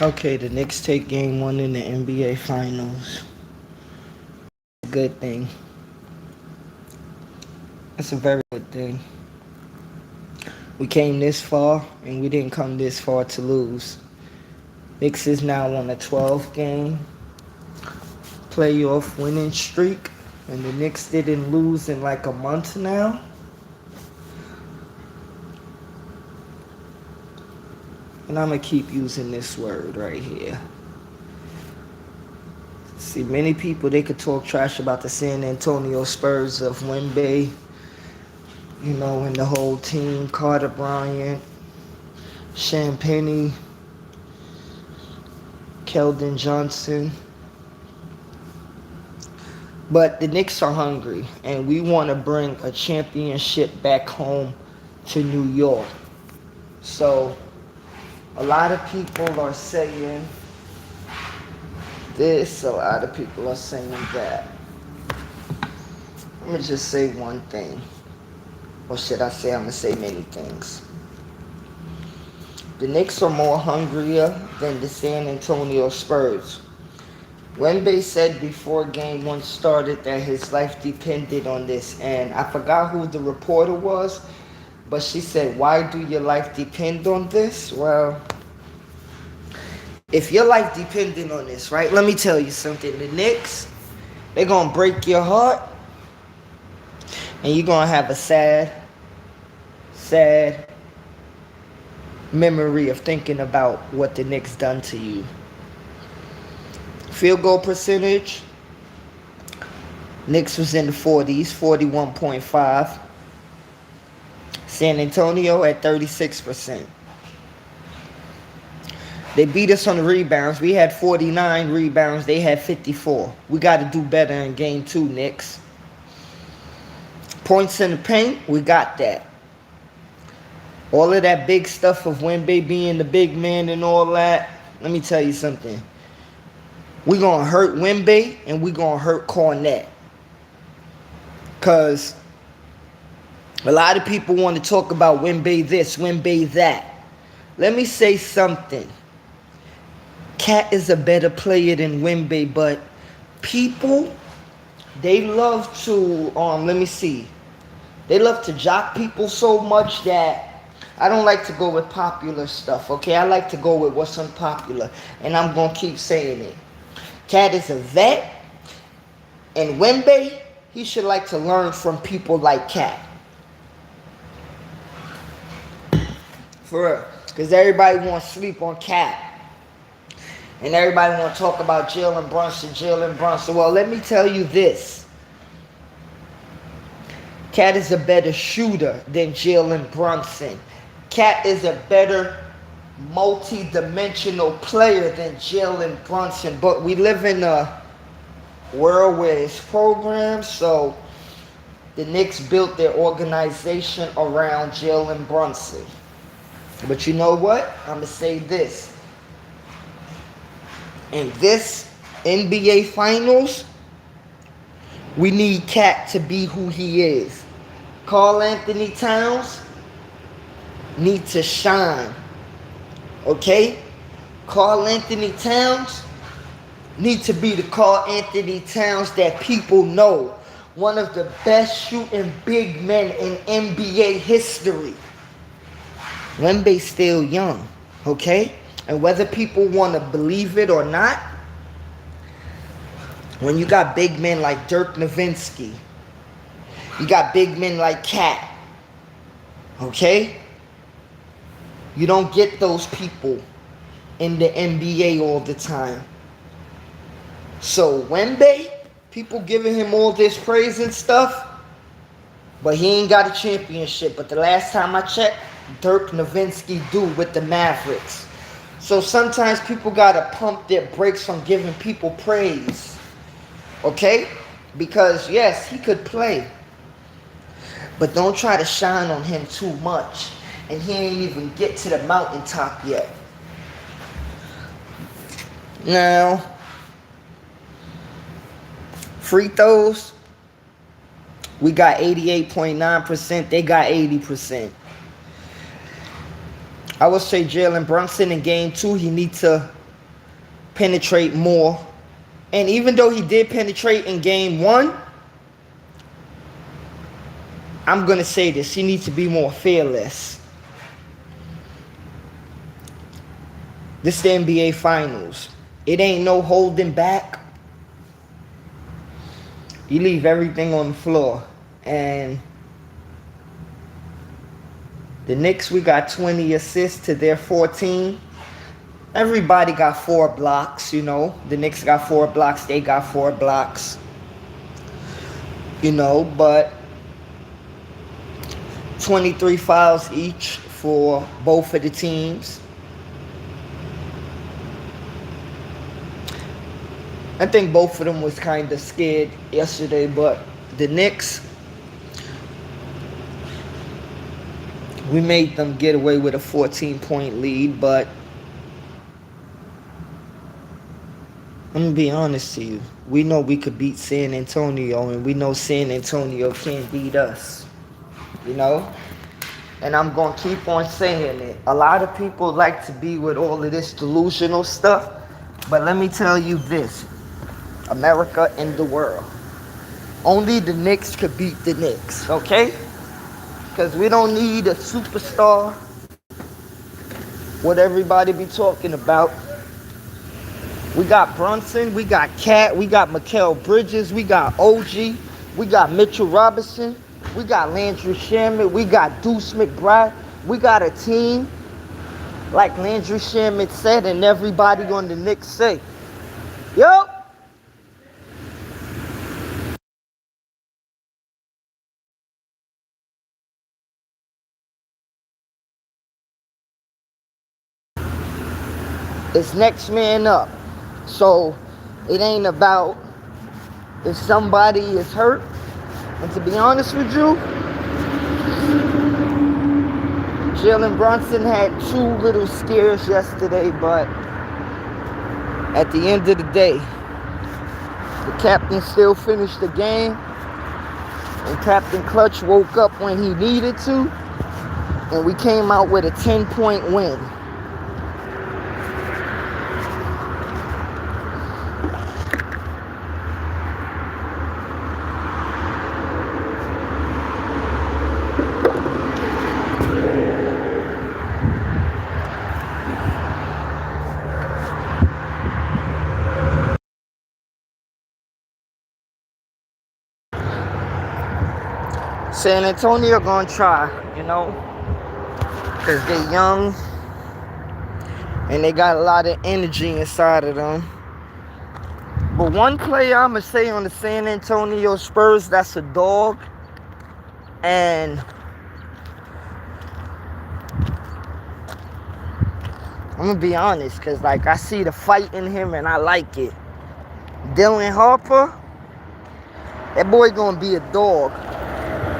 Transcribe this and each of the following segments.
Okay, the Knicks take game one in the NBA Finals. Good thing. That's a very good thing. We came this far, and we didn't come this far to lose. Knicks is now on a 12 game playoff winning streak, and the Knicks didn't lose in like a month now. And I'm going to keep using this word right here. See, many people, they could talk trash about the San Antonio Spurs of Wemby, and the whole team, Carter Bryant, Champagnie, Keldon Johnson. But the Knicks are hungry, and we want to bring a championship back home to New York. So, a lot of people are saying this, a lot of people are saying that. Let me just say one thing. Or should I say, I'm going to say many things. The Knicks are more hungrier than the San Antonio Spurs. Wemby said before game one started that his life depended on this. And I forgot who the reporter was, but she said, why do your life depend on this? Well, if your life depended on this, right, let me tell you something. The Knicks, they're going to break your heart, and you're going to have a sad memory of thinking about what the Knicks done to you. Field goal percentage, Knicks was in the 40s, 41.5. San Antonio at 36%. They beat us on the rebounds. We had 49 rebounds. They had 54. We got to do better in game two, Knicks. Points in the paint, we got that. All of that big stuff of Wemby being the big man and all that, let me tell you something. We're going to hurt Wemby and we're going to hurt Cornette. Because a lot of people want to talk about Wemby this, Wemby that. Let me say something. Cat is a better player than Wemby, but people, they love to, they love to jock people so much that I don't like to go with popular stuff, okay? I like to go with what's unpopular, and I'm going to keep saying it. Cat is a vet, and Wemby, he should like to learn from people like Cat. For real. Because everybody wants to sleep on Cat. And everybody want to talk about Jalen Brunson. Well, let me tell you this. Cat is a better shooter than Jalen Brunson. Cat is a better multi-dimensional player than Jalen Brunson. But we live in a world where it's programmed, so the Knicks built their organization around Jalen Brunson. But you know what? I'm going to say this. In this NBA Finals, we need Cat to be who he is. Karl Anthony Towns needs to shine. Okay? Karl Anthony Towns needs to be the Karl Anthony Towns that people know. One of the best shooting big men in NBA history. Wemby's still young. Okay? And whether people want to believe it or not, when you got big men like Dirk Nowitzki, you got big men like Cat, okay? You don't get those people in the NBA all the time. So Wemby, people giving him all this praise and stuff, but he ain't got a championship. But the last time I checked, Dirk Nowitzki do with the Mavericks. So sometimes people got to pump their brakes on giving people praise. Okay? Because, yes, he could play. But don't try to shine on him too much. And he ain't even get to the mountaintop yet. Now, free throws, we got 88.9%. They got 80%. I would say Jalen Brunson in game two, he needs to penetrate more. And even though he did penetrate in game one, I'm going to say this. He needs to be more fearless. This is the NBA Finals. It ain't no holding back. You leave everything on the floor. And the Knicks, we got 20 assists to their 14. Everybody got 4 blocks, you know. The Knicks got 4 blocks. They got 4 blocks. You know, but 23 fouls each for both of the teams. I think both of them was kind of scared yesterday, but the Knicks, we made them get away with a 14-point lead, but I'm going to be honest to you. We know we could beat San Antonio, and we know San Antonio can't beat us, you know? And I'm going to keep on saying it. A lot of people like to be with all of this delusional stuff, but let me tell you this. America and the world. Only the Knicks could beat the Knicks, okay? Because we don't need a superstar. What everybody be talking about. We got Brunson, we got Cat, we got Mikal Bridges, we got OG, we got Mitchell Robinson, we got Landry Shamet, we got Deuce McBride. We got a team, like Landry Shamet said, and everybody on the Knicks say, yo, it's next man up. So it ain't about if somebody is hurt. And to be honest with you, Jalen Brunson had 2 little scares yesterday, but at the end of the day, the captain still finished the game. And Captain Clutch woke up when he needed to. And we came out with a 10-point win. San Antonio gonna try, you know, because they're young and they got a lot of energy inside of them. But one player I'm gonna say on the San Antonio Spurs that's a dog, and I'm gonna be honest, because like I see the fight in him and I like it. Dylan Harper, that boy gonna be a dog.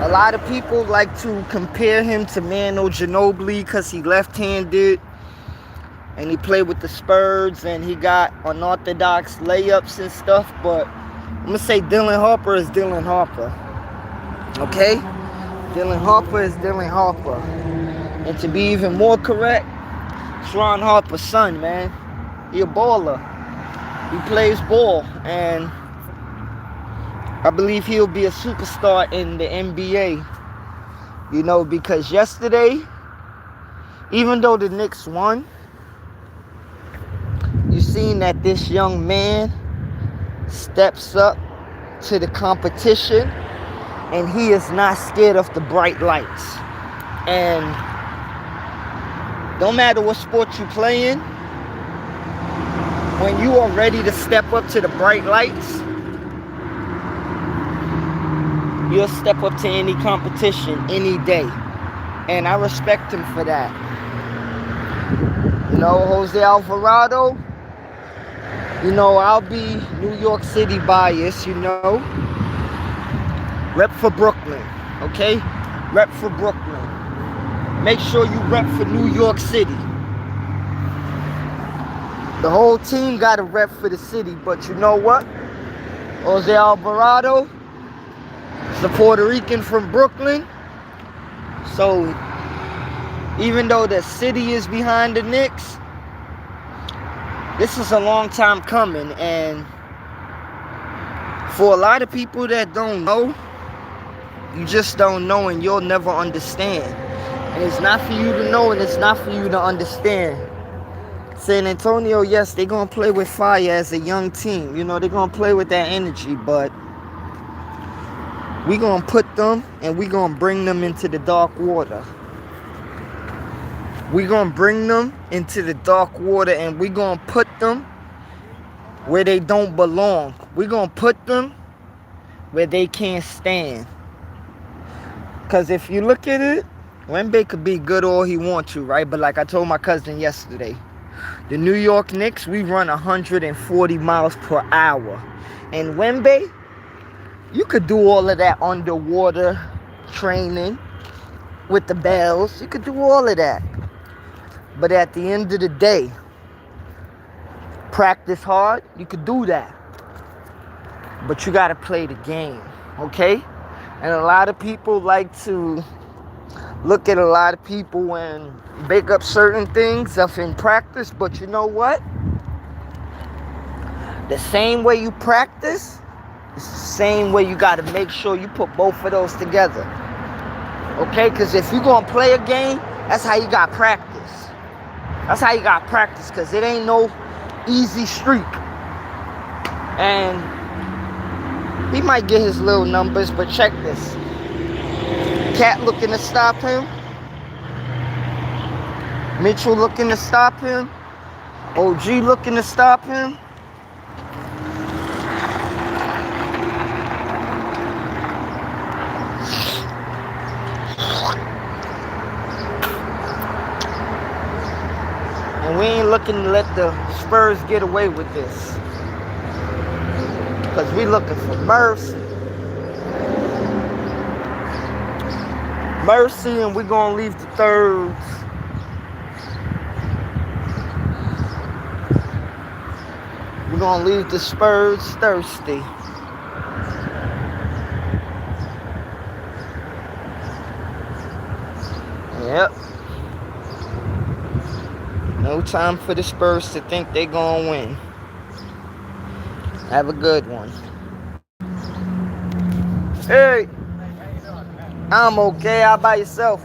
A lot of people like to compare him to Manu Ginobili because he left-handed and he played with the Spurs and he got unorthodox layups and stuff, but I'm going to say Dylan Harper is Dylan Harper. Okay? Dylan Harper is Dylan Harper. And to be even more correct, it's Ron Harper's son, man. He a baller. He plays ball, and I believe he'll be a superstar in the NBA, you know, because yesterday, even though the Knicks won, you seen that this young man steps up to the competition, and he is not scared of the bright lights. And no matter what sport you play in, when you are ready to step up to the bright lights, you'll step up to any competition any day. And I respect him for that. You know, Jose Alvarado, you know, I'll be New York City biased, you know. Rep for Brooklyn, okay? Rep for Brooklyn. Make sure you rep for New York City. The whole team got to rep for the city, but you know what? Jose Alvarado, the Puerto Rican from Brooklyn. So even though the city is behind the Knicks, This is a long time coming, and for a lot of people that don't know, you just don't know and you'll never understand. And it's not for you to know and it's not for you to understand. San Antonio, yes, they're going to play with fire as a young team. You know, they're going to play with that energy, but we're going to put them and we're going to bring them into the dark water. We're going to bring them into the dark water and we're going to put them where they don't belong. We're going to put them where they can't stand. Because if you look at it, Wemby could be good all he wants to, right? But like I told my cousin yesterday, the New York Knicks, we run 140 miles per hour. And Wemby, you could do all of that underwater training with the bells. You could do all of that. But at the end of the day, practice hard, you could do that. But you got to play the game, okay? And a lot of people like to look at a lot of people and make up certain things of in practice. But you know what? The same way you practice, it's the same way you got to make sure you put both of those together. Okay? Because if you're going to play a game, that's how you got practice. That's how you got practice, because it ain't no easy streak. And he might get his little numbers, but check this. Cat looking to stop him. Mitchell looking to stop him. OG looking to stop him. And we ain't looking to let the Spurs get away with this. Because we looking for mercy. Mercy, and we're going to leave the thirds. We're going to leave the Spurs thirsty. Yep. No time for the Spurs to think they're going to win. Have a good one. Hey. I'm okay. How about yourself?